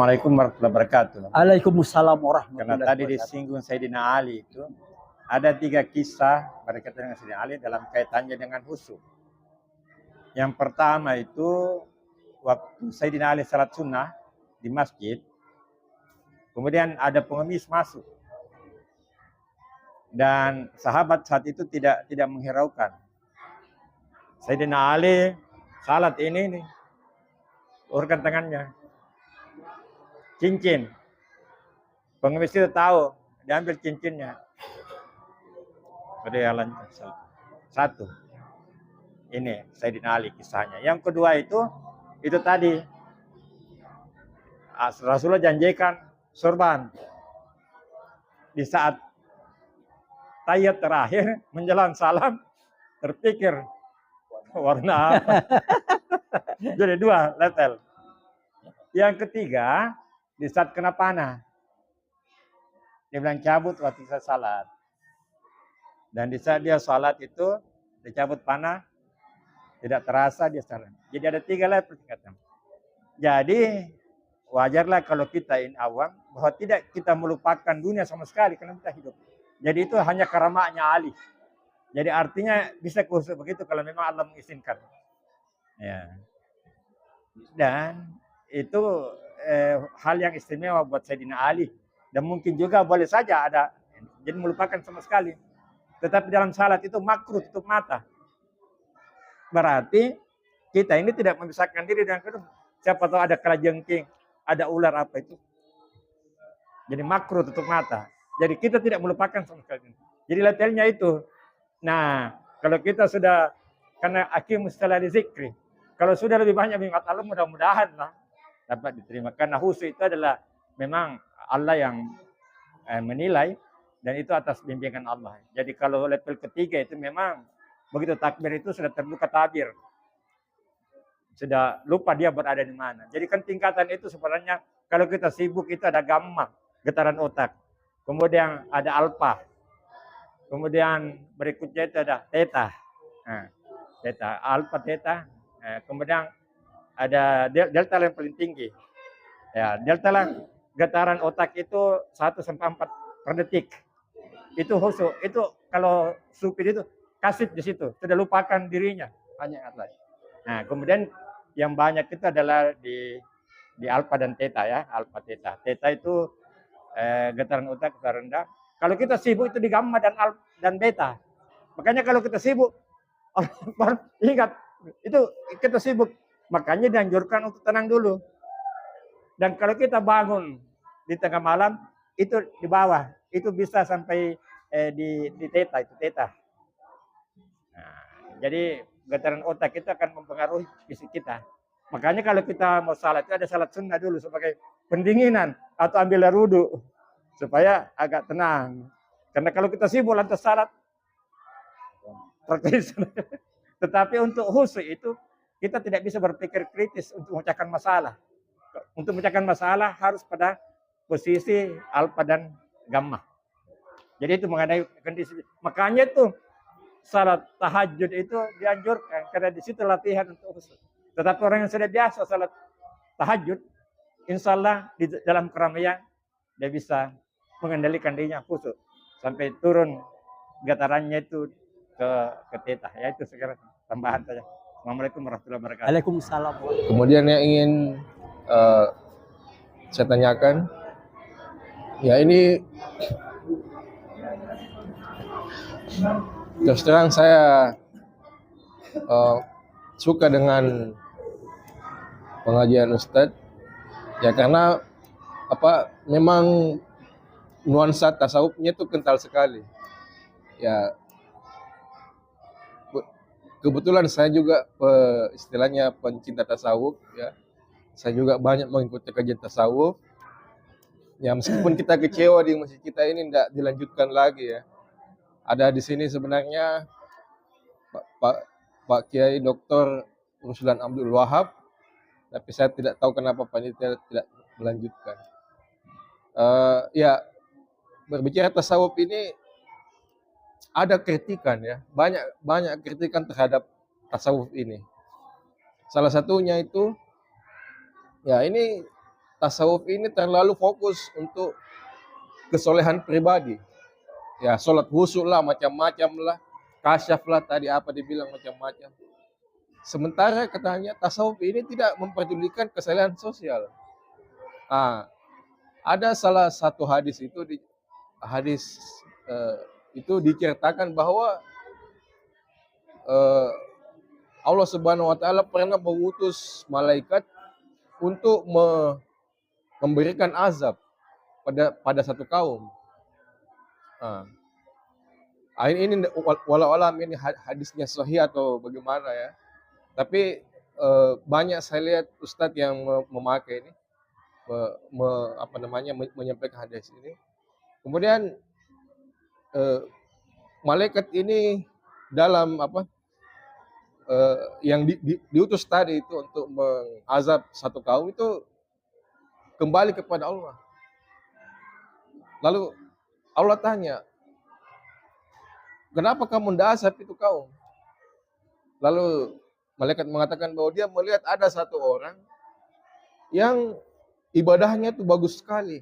Assalamualaikum warahmatullahi wabarakatuh. Waalaikumsalam Karena warahmatullahi tadi wabarakatuh. disinggung Sayyidina Ali itu, ada 3 kisah berkaitan dengan Sayyidina Ali dalam kaitannya dengan husu. Yang pertama itu waktu Sayyidina Ali salat sunnah di masjid, kemudian ada pengemis masuk dan sahabat saat itu tidak menghiraukan. Sayyidina Ali salat ini nih, urutkan tangannya, cincin. Pengemis itu tahu, diambil cincinnya. Udah lanjut. Satu. Ini Sayyidina Ali kisahnya. Yang kedua itu tadi Rasulullah janjikan sorban. Di saat tahiyat terakhir menjelang salam terpikir warna apa. Jadi 2 level. Yang ketiga di saat kena panah. Dia bilang cabut waktu saya salat. Dan di saat dia salat itu dicabut panah, tidak terasa dia salat. Jadi ada 3 level tingkatan. Jadi wajarlah kalau kita ini awam bahwa tidak kita melupakan dunia sama sekali karena kita hidup. Jadi itu hanya karamahnya Ali. Jadi artinya bisa khusus begitu kalau memang Allah mengizinkan. Ya. Dan itu hal yang istimewa buat Sayyidina Ali. Dan mungkin juga boleh saja ada, jadi melupakan sama sekali. Tetapi dalam salat itu makruh tutup mata. Berarti kita ini tidak memisahkan diri dengan kedua. Siapa tahu ada kalajengking, ada ular apa itu. Jadi makruh tutup mata. Jadi kita tidak melupakan sama sekali. Jadi levelnya itu. Nah, kalau kita sudah, karena aqimus shalah li zikri. Kalau sudah lebih banyak mengingat Allah, mudah-mudahan lah dapat diterima. Karena khusus itu adalah memang Allah yang menilai dan itu atas bimbingan Allah. Jadi kalau level ketiga itu memang begitu takbir itu sudah terbuka tabir. Sudah lupa dia berada di mana. Jadi kan tingkatan itu sebenarnya kalau kita sibuk itu ada gamma, getaran otak. Kemudian ada alfa. Kemudian berikutnya itu ada theta. Nah, theta, alfa, theta. Kemudian ada delta yang paling tinggi. Ya, delta lah getaran otak itu 1 sampai 4 per detik. Itu khusyuk. Itu kalau supir itu kasih di situ, sudah lupakan dirinya, hanya Allah. Nah, kemudian yang banyak itu adalah di alfa dan theta ya, alfa theta. Theta itu getaran otak rendah. Kalau kita sibuk itu di gamma dan beta. Makanya kalau kita sibuk ingat itu kita sibuk. Makanya dianjurkan untuk tenang dulu. Dan kalau kita bangun di tengah malam, itu di bawah. Itu bisa sampai di theta, itu theta. Nah, jadi getaran otak itu akan mempengaruhi fisik kita. Makanya kalau kita mau salat, itu ada salat sunnah dulu sebagai pendinginan. Atau ambil wudu supaya agak tenang. Karena kalau kita sibuk lantas salat, tetapi untuk khusyuk itu, kita tidak bisa berpikir kritis untuk memecahkan masalah. Untuk memecahkan masalah harus pada posisi alfa dan gamma. Jadi itu mengenai kondisi. Makanya itu salat tahajud itu dianjurkan karena di situ latihan untuk khusyuk. Tetapi orang yang sudah biasa salat tahajud, insya Allah di dalam keramaian dia bisa mengendalikan dirinya khusyuk sampai turun getarannya itu ke theta. Ya itu sekarang tambahan saja. Assalamualaikum warahmatullahi wabarakatuh. Waalaikumsalam. Kemudian yang ingin saya tanyakan, ya ini terus terang saya suka dengan pengajian Ustadz, ya karena memang nuansa tasawufnya itu kental sekali. Ya kebetulan saya juga istilahnya pencinta tasawuf, ya. Saya juga banyak mengikuti kajian tasawuf. Ya meskipun kita kecewa di masjid kita ini tidak dilanjutkan lagi ya. Ada di sini sebenarnya Pak Kiai Dr. Ruslan Abdul Wahab, tapi saya tidak tahu kenapa panitia tidak melanjutkan. Ya berbicara tasawuf ini ada kritikan ya, banyak kritikan terhadap tasawuf ini. Salah satunya itu ya ini tasawuf ini terlalu fokus untuk kesolehan pribadi. Ya, sholat khusyuk lah, macam-macam lah, kasyaf lah, tadi apa dibilang macam-macam. Sementara katanya tasawuf ini tidak memperdulikan kesalehan sosial. Ah, ada salah satu hadis itu hadis itu diceritakan bahwa eh, Allah Subhanahu wa taala pernah mengutus malaikat untuk memberikan azab pada satu kaum. Ini walau alam ini hadisnya sahih atau bagaimana ya. Tapi banyak saya lihat ustadz yang memakai ini menyampaikan hadis ini. Kemudian malaikat ini dalam yang diutus tadi itu untuk mengazab satu kaum itu kembali kepada Allah. Lalu Allah tanya, kenapa kamu mendazab itu kaum? Lalu malaikat mengatakan bahwa dia melihat ada satu orang yang ibadahnya itu bagus sekali.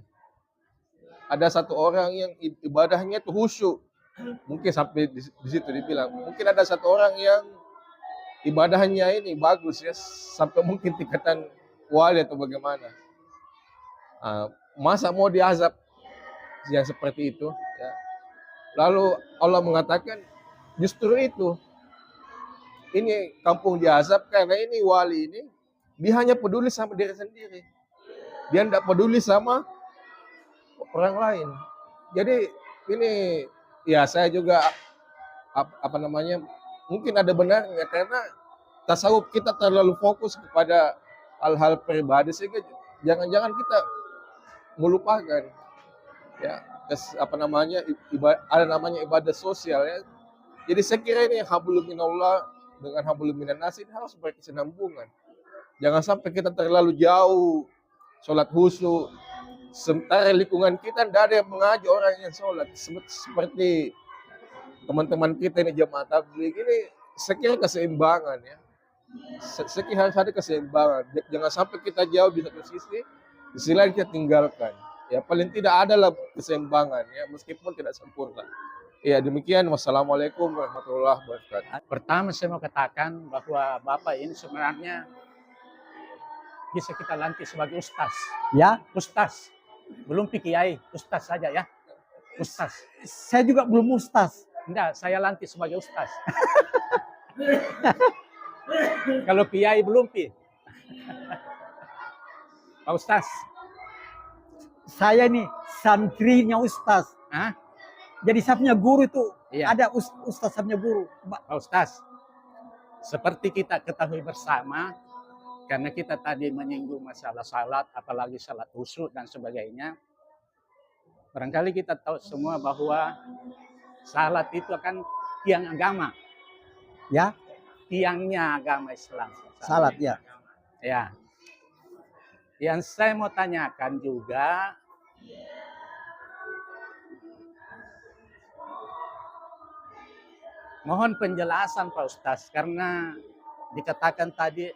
Ada satu orang yang ibadahnya itu khusyuk. Mungkin sampai di situ dibilang. Mungkin ada satu orang yang ibadahnya ini bagus ya, sampai mungkin tingkatan wali atau bagaimana. Masa mau diazab yang seperti itu? Ya. Lalu Allah mengatakan justru itu. Ini kampung diazab karena ini wali ini dia hanya peduli sama diri sendiri. Dia tidak peduli sama orang lain. Jadi ini ya saya juga mungkin ada benarnya karena tasawuf kita terlalu fokus kepada hal-hal pribadi sehingga jangan-jangan kita melupakan ya ada namanya ibadah sosial ya. Jadi saya kira ini hablum minallah dengan hablum minan nas ini harus berkesinambungan. Jangan sampai kita terlalu jauh sholat khusyuk, sementara lingkungan kita tidak ada yang mengajak orang yang sholat. Seperti teman-teman kita ini jemaah tabligh ini, saya kira keseimbangan ya. Saya kira harus ada keseimbangan. Jangan sampai kita jauh di satu sisi, di sisi lain kita tinggalkan. Ya paling tidak adalah keseimbangan ya, meskipun tidak sempurna. Ya demikian, wassalamualaikum warahmatullahi wabarakatuh. Pertama saya mau katakan bahwa Bapak ini sebenarnya bisa kita lantik sebagai ustaz. Ya, Ustaz, belum kiai, ustaz saja ya. Ustaz. saya juga belum ustaz. Enggak, saya lantik sebagai ustaz. Kalau kiai belum pi. Pak Ustaz. Saya nih santrinya ustaz. Hah? Jadi saya punya guru itu Iya. ada ustaz saya punya guru. Pak Ustaz, seperti kita ketahui bersama, karena kita tadi menyinggung masalah salat, apalagi salat khusyuk dan sebagainya, barangkali kita tahu semua bahwa salat itu akan tiang agama. Ya, Tiangnya agama Islam. salat ya. Ya. Yang saya mau tanyakan juga, mohon penjelasan Pak Ustaz, karena dikatakan tadi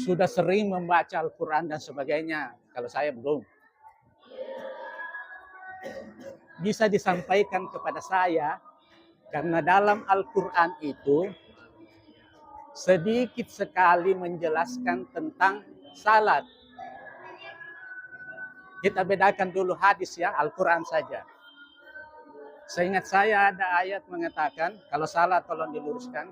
sudah sering membaca Al-Quran dan sebagainya. Kalau saya belum. Bisa disampaikan kepada saya, karena dalam Al-Quran itu sedikit sekali menjelaskan tentang salat. Kita bedakan dulu hadis ya, Al-Quran saja. Seingat saya ada ayat mengatakan, kalau salat tolong diluruskan.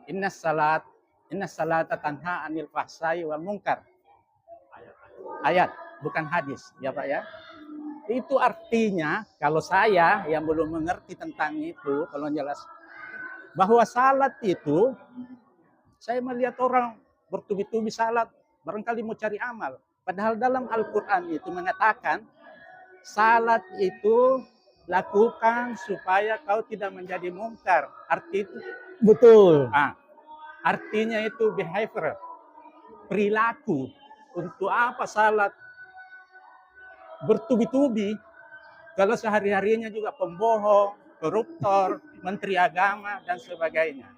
Inna salata tanha anil fahsai wal munkar. Ayat, bukan hadis, ya Pak ya. Itu artinya, kalau saya yang belum mengerti tentang itu, kalau jelas, bahwa salat itu, saya melihat orang bertubi-tubi salat, barangkali mau cari amal. Padahal dalam Al-Quran itu mengatakan, salat itu lakukan supaya kau tidak menjadi mungkar. Arti itu Betul. Artinya itu behavior, perilaku. Untuk apa salat bertubi-tubi kalau sehari-harinya juga pembohong, koruptor, menteri agama dan sebagainya.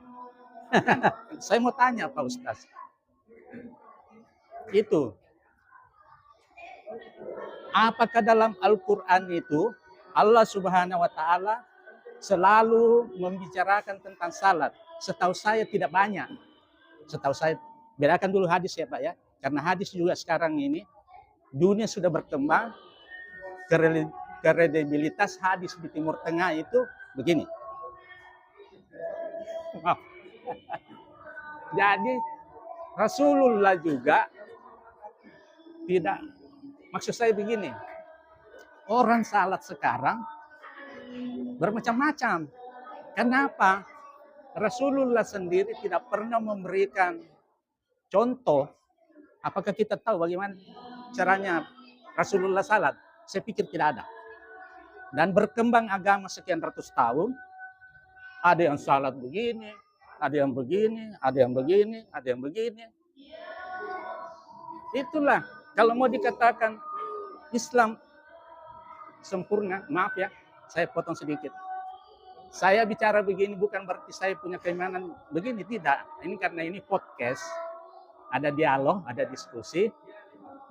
Saya mau tanya Pak Ustaz. Itu Apakah dalam Al-Quran itu Allah Subhanahu wa Ta'ala selalu membicarakan tentang salat? Setahu saya tidak banyak. Setahu saya, bedakan dulu hadis ya Pak ya. Karena hadis juga sekarang ini dunia sudah berkembang, kredibilitas hadis di Timur Tengah itu begini. Maaf. Jadi Rasulullah juga tidak, maksud saya begini, orang salat sekarang bermacam-macam. Kenapa? Rasulullah sendiri tidak pernah memberikan contoh. Apakah kita tahu bagaimana caranya Rasulullah salat? Saya pikir tidak ada. Dan berkembang agama sekian ratus tahun, ada yang salat begini, ada yang begini, ada yang begini, ada yang begini. Itulah kalau mau dikatakan Islam sempurna, maaf ya, saya potong sedikit. Saya bicara begini bukan berarti saya punya keimanan begini, tidak. Ini karena ini podcast, ada dialog, ada diskusi.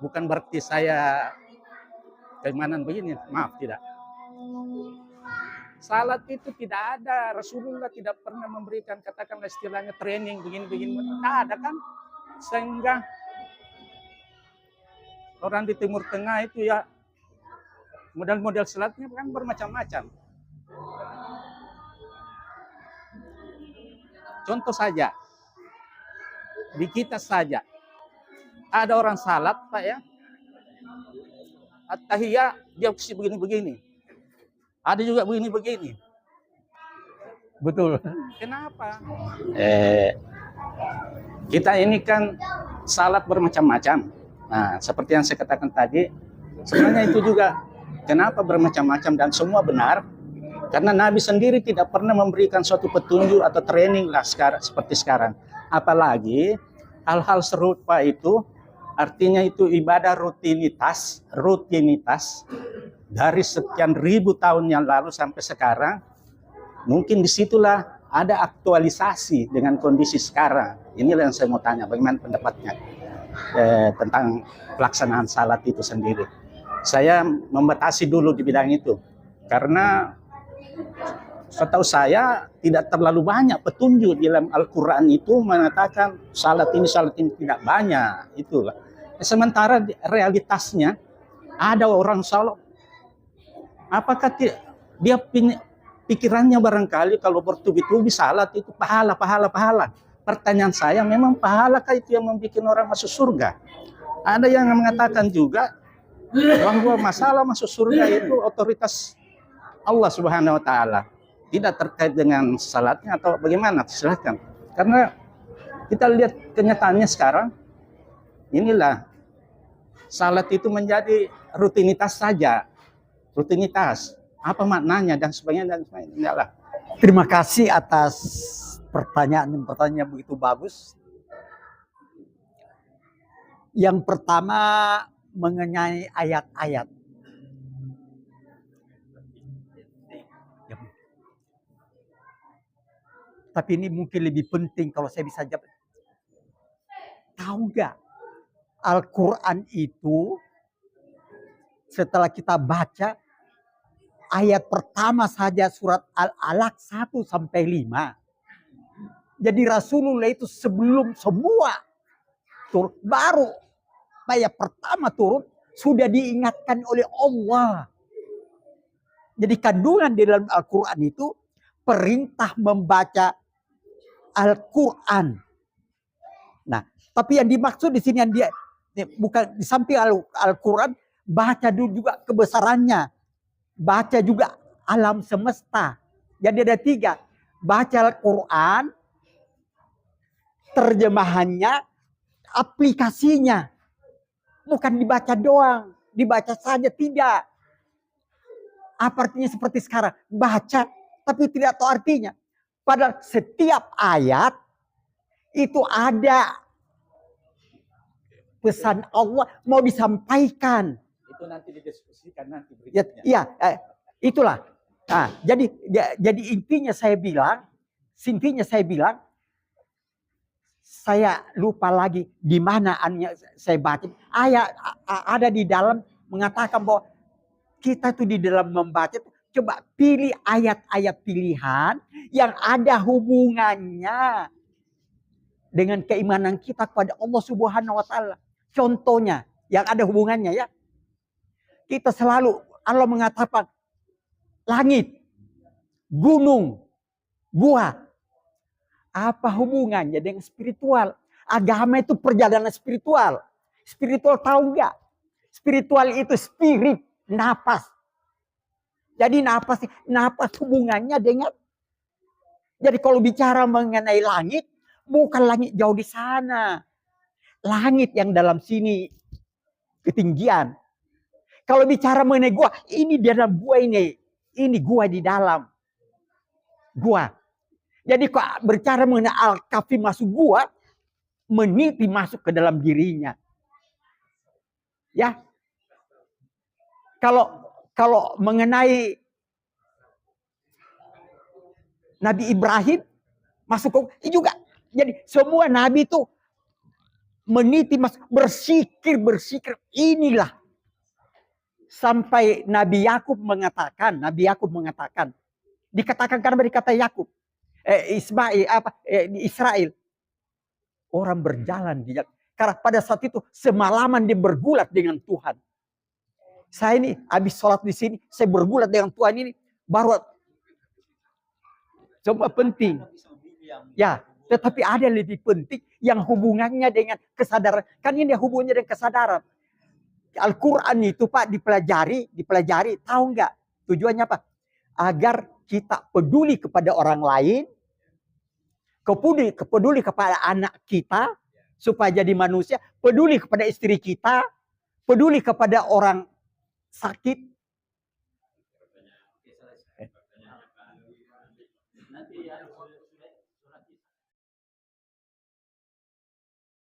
Bukan berarti saya keimanan begini, maaf, tidak. Salat itu tidak ada, Rasulullah tidak pernah memberikan katakanlah istilahnya training begini-begini, tidak ada kan. Sehingga orang di Timur Tengah itu ya model-model salatnya kan bermacam-macam. Contoh saja, di kita saja ada orang salat Pak ya, at-tahiyah dia begini-begini, ada juga begini-begini. Betul. Kenapa? Kita ini kan salat bermacam-macam. Nah, seperti yang saya katakan tadi, sebenarnya itu juga kenapa bermacam-macam dan semua benar. Karena Nabi sendiri tidak pernah memberikan suatu petunjuk atau training lah seperti sekarang. Apalagi hal-hal serupa itu artinya itu ibadah rutinitas dari sekian ribu tahun yang lalu sampai sekarang. Mungkin disitulah ada aktualisasi dengan kondisi sekarang. Inilah yang saya mau tanya, bagaimana pendapatnya tentang pelaksanaan salat itu sendiri. Saya membatasi dulu di bidang itu karena setahu saya tidak terlalu banyak petunjuk di dalam Al-Quran itu mengatakan salat ini tidak banyak. Itulah. Sementara realitasnya ada orang salat, apakah dia pikirannya barangkali kalau bertubi-tubi salat itu pahala. Pertanyaan saya, memang pahalakah itu yang membuat orang masuk surga? Ada yang mengatakan juga bahwa masalah masuk surga itu otoritas Allah Subhanahu wa Ta'ala, tidak terkait dengan salatnya atau bagaimana, silahkan. Karena kita lihat kenyataannya sekarang, inilah salat itu menjadi rutinitas saja, rutinitas. Apa maknanya dan sebagainya. Terima kasih atas pertanyaan begitu bagus. Yang pertama mengenai ayat-ayat. Tapi ini mungkin lebih penting kalau saya bisa jawab. Tahu nggak? Al-Quran itu setelah kita baca ayat pertama saja surat Al-Alaq 1 sampai 5. Jadi Rasulullah itu sebelum semua turun, baru ayat pertama turun sudah diingatkan oleh Allah. Jadi kandungan di dalam Al-Quran itu perintah membaca Al-Quran. Nah, tapi yang dimaksud di sini yang dia bukan di samping Al-Quran, baca juga kebesarannya, baca juga alam semesta. Jadi ada 3, baca Al-Quran, terjemahannya, aplikasinya. Bukan dibaca doang, dibaca saja tidak. Apa artinya seperti sekarang? Baca tapi tidak tahu artinya. Padahal setiap ayat itu ada pesan Allah mau disampaikan. Itu nanti didiskusikan nanti Ya, berikutnya. ya itulah. Nah, jadi intinya saya bilang, saya lupa lagi di mana saya baca. Ayat ada di dalam mengatakan bahwa kita tuh di dalam membaca tuh, coba pilih ayat-ayat pilihan yang ada hubungannya dengan keimanan kita kepada Allah Subhanahu wa taala. Contohnya yang ada hubungannya ya. Kita selalu Allah mengatakan langit, gunung, gua. Apa hubungannya dengan spiritual? Agama itu perjalanan spiritual. Spiritual tahu nggak? Spiritual itu spirit, napas. Jadi napas hubungannya dengan. Jadi kalau bicara mengenai langit, bukan langit jauh di sana. Langit yang dalam sini ketinggian. Kalau bicara mengenai gua, ini di dalam gua ini. Ini gua di dalam. Gua. Jadi kok berbicara mengenai Al-Kahfi masuk gua, meniti masuk ke dalam dirinya. Ya. Kalau mengenai Nabi Ibrahim masuk ke juga. Jadi semua nabi itu meniti masuk, bersikir inilah. Sampai Nabi Yakub mengatakan, dikatakan karena berkata Yakub, Israel, orang berjalan di jalan. Karena pada saat itu semalaman dia bergulat dengan Tuhan. Saya ini habis sholat di sini, saya bergulat dengan Tuhan ini, baru coba penting. Ya, tetapi ada lebih penting yang hubungannya dengan kesadaran. Kan ini hubungannya dengan kesadaran. Al-Quran itu Pak dipelajari, tahu nggak tujuannya apa? Agar kita peduli kepada orang lain, peduli kepada anak kita supaya jadi manusia, peduli kepada istri kita, peduli kepada orang sakit.